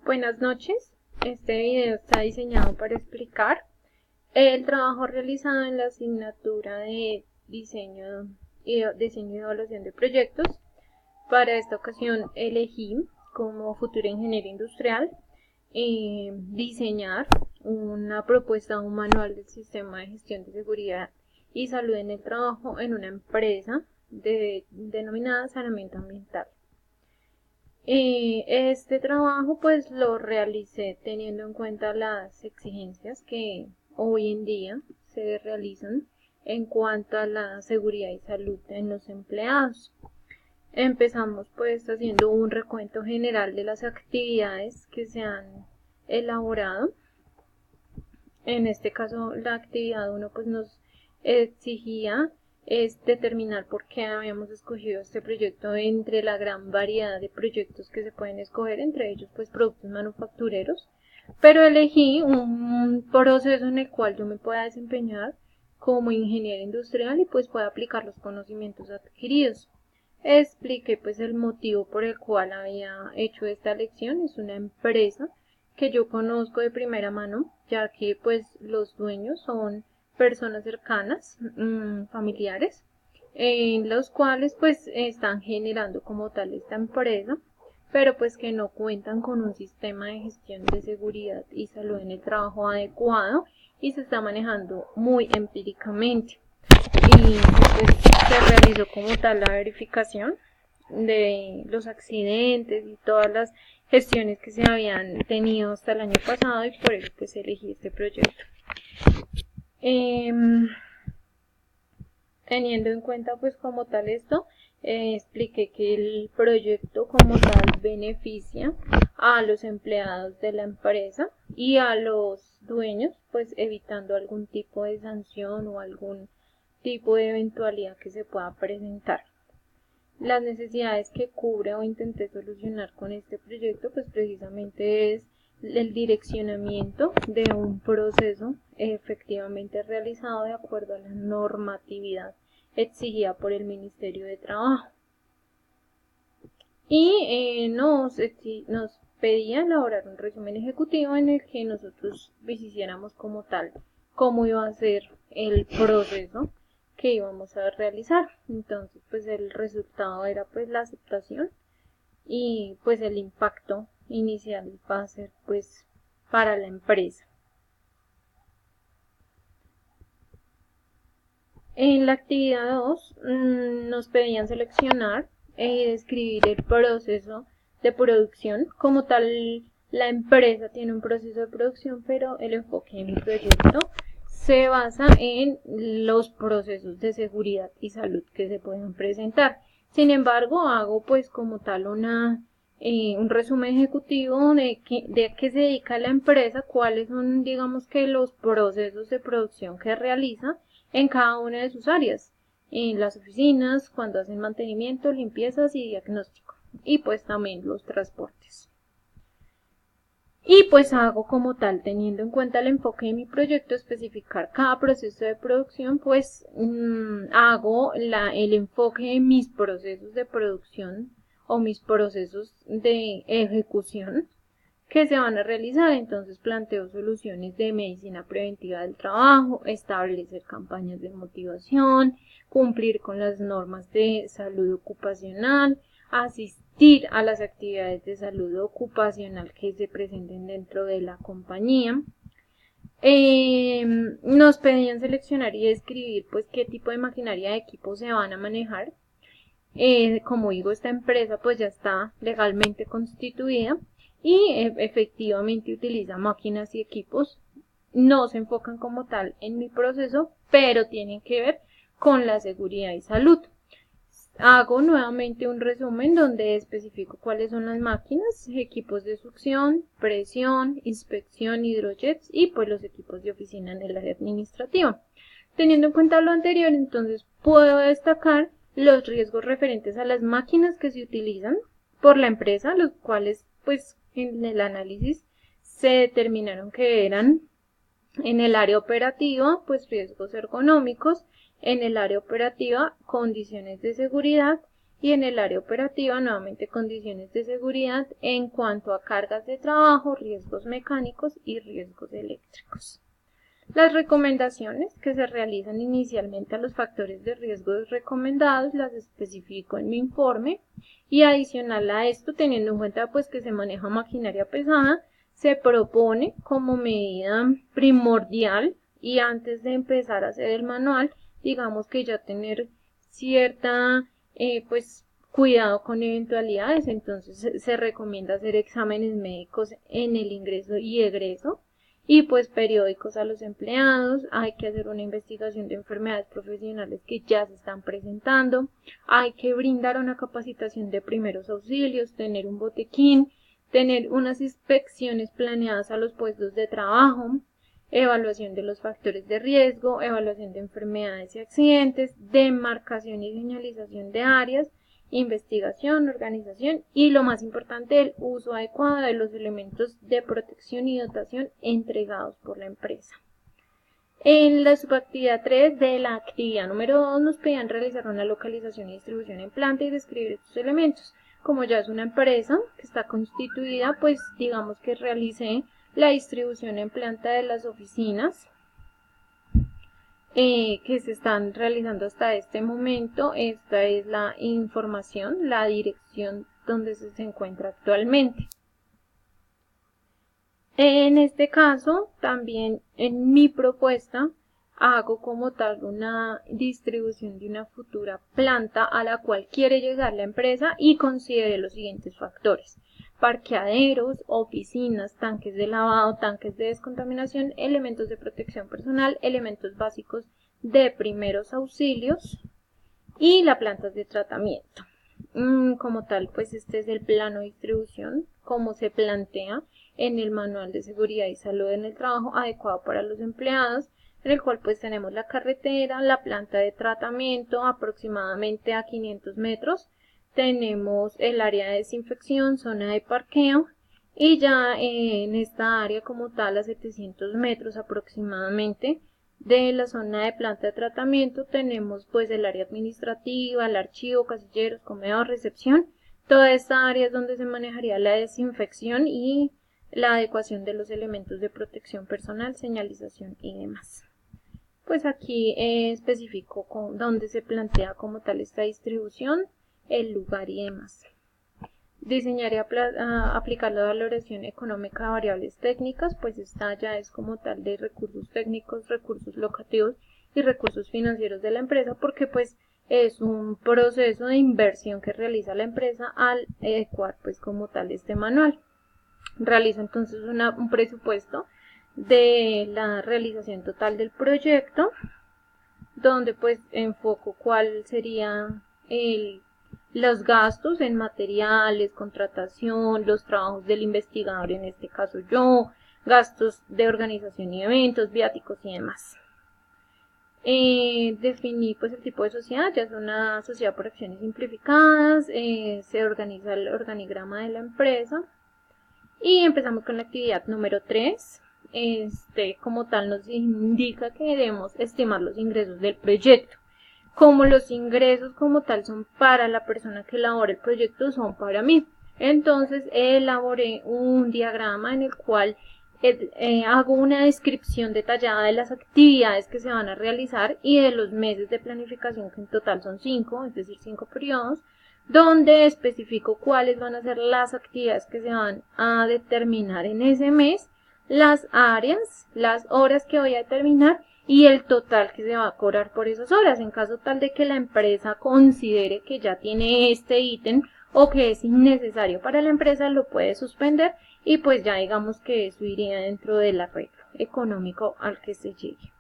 Buenas noches. Este video está diseñado para explicar el trabajo realizado en la asignatura de diseño y evaluación de proyectos. Para esta ocasión elegí como futura ingeniera industrial diseñar una propuesta de un manual del sistema de gestión de seguridad y salud en el trabajo en una empresa denominada Saneamiento Ambiental. Este trabajo pues lo realicé teniendo en cuenta las exigencias que hoy en día se realizan en cuanto a la seguridad y salud en los empleados. Empezamos pues haciendo un recuento general de las actividades que se han elaborado. En este caso la actividad 1 pues nos exigía es determinar por qué habíamos escogido este proyecto entre la gran variedad de proyectos que se pueden escoger, entre ellos pues productos manufactureros, pero elegí un proceso en el cual yo me pueda desempeñar como ingeniera industrial y pues pueda aplicar los conocimientos adquiridos. Expliqué pues el motivo por el cual había hecho esta elección. Es una empresa que yo conozco de primera mano, ya que pues los dueños son personas cercanas, familiares, en los cuales pues están generando como tal esta empresa, pero pues que no cuentan con un sistema de gestión de seguridad y salud en el trabajo adecuado y se está manejando muy empíricamente. Y pues se realizó como tal la verificación de los accidentes y todas las gestiones que se habían tenido hasta el año pasado y por eso pues elegí este proyecto. Teniendo en cuenta pues como tal esto, expliqué que el proyecto como tal beneficia a los empleados de la empresa y a los dueños, pues evitando algún tipo de sanción o algún tipo de eventualidad que se pueda presentar. Las necesidades que cubre o intenté solucionar con este proyecto pues precisamente es el direccionamiento de un proceso efectivamente realizado de acuerdo a la normatividad exigida por el Ministerio de Trabajo. Y nos pedía elaborar un resumen ejecutivo en el que nosotros hiciéramos como tal cómo iba a ser el proceso que íbamos a realizar. Entonces pues el resultado era pues la aceptación y pues el impacto inicial va a ser pues para la empresa. En la actividad 2 nos pedían seleccionar y describir el proceso de producción. Como tal, la empresa tiene un proceso de producción, pero el enfoque en mi proyecto se basa en los procesos de seguridad y salud que se pueden presentar. Sin embargo, hago pues como tal un resumen ejecutivo de qué se dedica la empresa, cuáles son digamos que los procesos de producción que realiza en cada una de sus áreas, en las oficinas, cuando hacen mantenimiento, limpiezas y diagnóstico, y pues también los transportes. Y pues hago como tal, teniendo en cuenta el enfoque de mi proyecto, especificar cada proceso de producción, pues hago el enfoque de mis procesos de producción o mis procesos de ejecución que se van a realizar. Entonces planteo soluciones de medicina preventiva del trabajo, establecer campañas de motivación, cumplir con las normas de salud ocupacional, asistir a las actividades de salud ocupacional que se presenten dentro de la compañía. Nos pedían seleccionar y describir pues qué tipo de maquinaria de equipo se van a manejar. Como digo, esta empresa pues ya está legalmente constituida y efectivamente utiliza máquinas y equipos. No se enfocan como tal en mi proceso, pero tienen que ver con la seguridad y salud. Hago nuevamente un resumen donde especifico cuáles son las máquinas, equipos de succión, presión, inspección, hidrojets y pues los equipos de oficina en el área administrativa. Teniendo en cuenta lo anterior, entonces puedo destacar los riesgos referentes a las máquinas que se utilizan por la empresa, los cuales pues en el análisis se determinaron que eran en el área operativa pues riesgos ergonómicos, en el área operativa condiciones de seguridad y en el área operativa nuevamente condiciones de seguridad en cuanto a cargas de trabajo, riesgos mecánicos y riesgos eléctricos. Las recomendaciones que se realizan inicialmente a los factores de riesgo recomendados las especifico en mi informe y adicional a esto, teniendo en cuenta pues que se maneja maquinaria pesada, se propone como medida primordial y antes de empezar a hacer el manual, digamos que ya tener cierta pues cuidado con eventualidades, entonces se recomienda hacer exámenes médicos en el ingreso y egreso y pues periódicos a los empleados, hay que hacer una investigación de enfermedades profesionales que ya se están presentando, hay que brindar una capacitación de primeros auxilios, tener un botequín, tener unas inspecciones planeadas a los puestos de trabajo, evaluación de los factores de riesgo, evaluación de enfermedades y accidentes, demarcación y señalización de áreas, investigación, organización y lo más importante, el uso adecuado de los elementos de protección y dotación entregados por la empresa. En la subactividad 3 de la actividad número 2 nos pedían realizar una localización y distribución en planta y describir estos elementos. Como ya es una empresa que está constituida, pues digamos que realicé la distribución en planta de las oficinas que se están realizando hasta este momento. Esta es la información, la dirección donde se encuentra actualmente. En este caso, también en mi propuesta, hago como tal una distribución de una futura planta a la cual quiere llegar la empresa y considere los siguientes factores: parqueaderos, oficinas, tanques de lavado, tanques de descontaminación, elementos de protección personal, elementos básicos de primeros auxilios y las plantas de tratamiento. Como tal, pues este es el plano de distribución, como se plantea en el manual de seguridad y salud en el trabajo adecuado para los empleados, en el cual pues tenemos la carretera, la planta de tratamiento aproximadamente a 500 metros, tenemos el área de desinfección, zona de parqueo y ya en esta área como tal a 700 metros aproximadamente de la zona de planta de tratamiento tenemos pues el área administrativa, el archivo, casilleros, comedor, recepción. Toda esta área es donde se manejaría la desinfección y la adecuación de los elementos de protección personal, señalización y demás. Pues aquí especifico dónde se plantea como tal esta distribución, el lugar y demás. Diseñar y aplicar la valoración económica de variables técnicas, pues esta ya es como tal de recursos técnicos, recursos locativos y recursos financieros de la empresa, porque pues es un proceso de inversión que realiza la empresa al adecuar pues como tal este manual. Realizo entonces un presupuesto de la realización total del proyecto, donde pues enfoco cuál sería los gastos en materiales, contratación, los trabajos del investigador, en este caso yo, gastos de organización y eventos, viáticos y demás. Definí pues el tipo de sociedad, ya es una sociedad por acciones simplificadas, se organiza el organigrama de la empresa y empezamos con la actividad número 3. Como tal nos indica que debemos estimar los ingresos del proyecto. Como los ingresos como tal son para la persona que elabora el proyecto, son para mí. Entonces elaboré un diagrama en el cual hago una descripción detallada de las actividades que se van a realizar y de los meses de planificación, que en total son 5, es decir, 5 periodos, donde especifico cuáles van a ser las actividades que se van a determinar en ese mes, las áreas, las horas que voy a determinar y el total que se va a cobrar por esas horas, en caso tal de que la empresa considere que ya tiene este ítem o que es innecesario para la empresa, lo puede suspender y pues ya digamos que eso iría dentro del arreglo económico al que se llegue.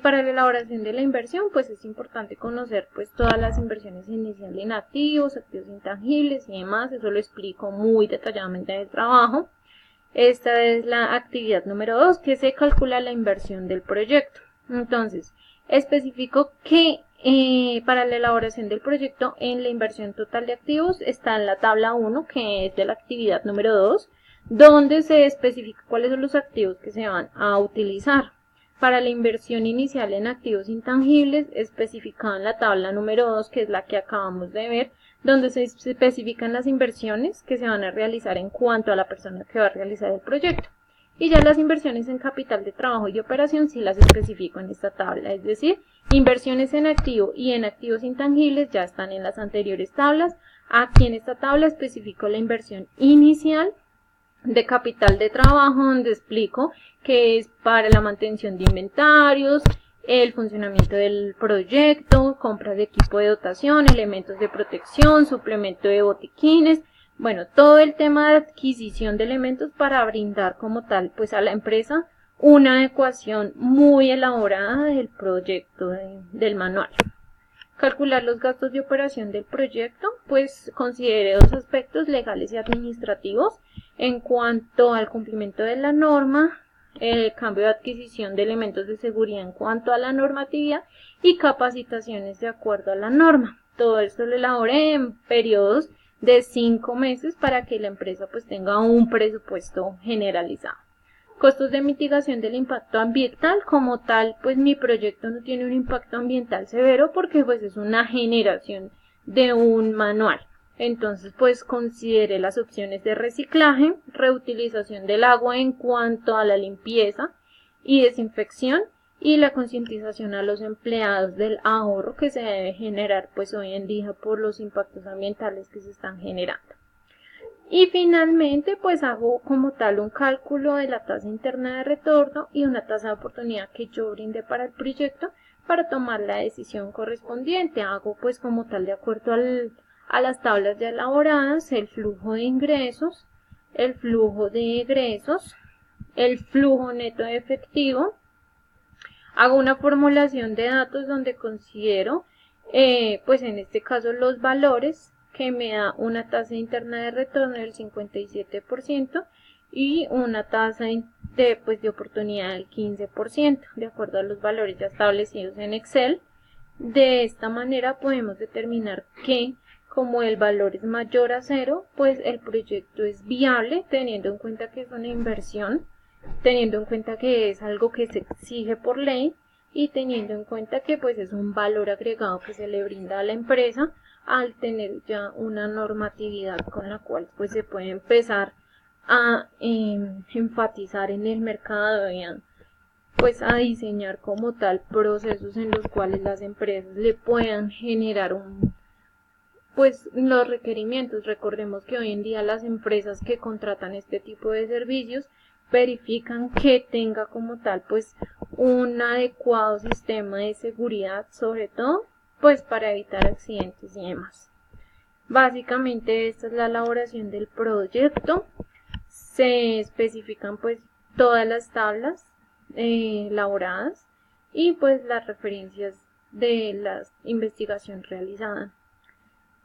Para la elaboración de la inversión, pues es importante conocer pues todas las inversiones iniciales en activos, activos intangibles y demás, eso lo explico muy detalladamente en el trabajo. Esta es la actividad número 2, que se calcula la inversión del proyecto. Entonces, especifico que para la elaboración del proyecto, en la inversión total de activos está en la tabla 1, que es de la actividad número 2, donde se especifica cuáles son los activos que se van a utilizar. para la inversión inicial en activos intangibles, especificada en la tabla número 2, que es la que acabamos de ver, donde se especifican las inversiones que se van a realizar en cuanto a la persona que va a realizar el proyecto. Y ya las inversiones en capital de trabajo y operación sí las especifico en esta tabla, es decir, inversiones en activo y en activos intangibles ya están en las anteriores tablas. Aquí en esta tabla especifico la inversión inicial de capital de trabajo, donde explico que es para la mantención de inventarios, el funcionamiento del proyecto, compras de equipo de dotación, elementos de protección, suplemento de botiquines, bueno, todo el tema de adquisición de elementos para brindar como tal pues a la empresa una adecuación muy elaborada del proyecto del manual. Calcular los gastos de operación del proyecto, pues considere dos aspectos legales y administrativos en cuanto al cumplimiento de la norma, el cambio de adquisición de elementos de seguridad en cuanto a la normatividad y capacitaciones de acuerdo a la norma. Todo esto lo elaboré en periodos de 5 meses para que la empresa pues tenga un presupuesto generalizado. Costos de mitigación del impacto ambiental, como tal, pues mi proyecto no tiene un impacto ambiental severo porque pues es una generación de un manual. Entonces pues considere las opciones de reciclaje, reutilización del agua en cuanto a la limpieza y desinfección y la concientización a los empleados del ahorro que se debe generar pues hoy en día por los impactos ambientales que se están generando. Y finalmente, pues hago como tal un cálculo de la tasa interna de retorno y una tasa de oportunidad que yo brinde para el proyecto para tomar la decisión correspondiente. Hago pues como tal de acuerdo a las tablas ya elaboradas, el flujo de ingresos, el flujo de egresos, el flujo neto de efectivo. Hago una formulación de datos donde considero, pues en este caso los valores que me da una tasa interna de retorno del 57% y una tasa de oportunidad del 15%, de acuerdo a los valores ya establecidos en Excel. De esta manera podemos determinar que como el valor es mayor a 0, pues el proyecto es viable, teniendo en cuenta que es una inversión, teniendo en cuenta que es algo que se exige por ley y teniendo en cuenta que pues es un valor agregado que se le brinda a la empresa al tener ya una normatividad con la cual pues se puede empezar a enfatizar en el mercado y pues a diseñar como tal procesos en los cuales las empresas le puedan generar pues los requerimientos. Recordemos que hoy en día las empresas que contratan este tipo de servicios verifican que tenga como tal pues un adecuado sistema de seguridad, sobre todo pues para evitar accidentes y demás. Básicamente esta es la elaboración del proyecto. Se especifican pues todas las tablas elaboradas y pues las referencias de la investigación realizada.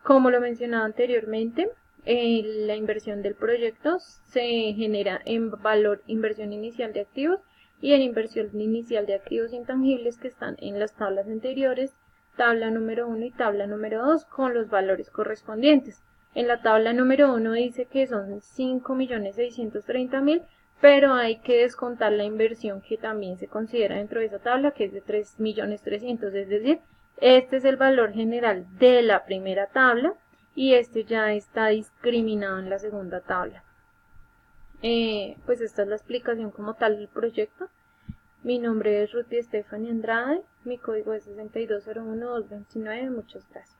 Como lo mencionaba anteriormente, la inversión del proyecto se genera en valor inversión inicial de activos y en inversión inicial de activos intangibles que están en las tablas anteriores, tabla número 1 y tabla número 2 con los valores correspondientes. En la tabla número 1 dice que son 5.630.000, pero hay que descontar la inversión que también se considera dentro de esa tabla, que es de 3.300.000, es decir, este es el valor general de la primera tabla y este ya está discriminado en la segunda tabla. Pues esta es la explicación como tal del proyecto. Mi nombre es Ruti Stephanie Andrade, mi código es 6201229. Muchas gracias.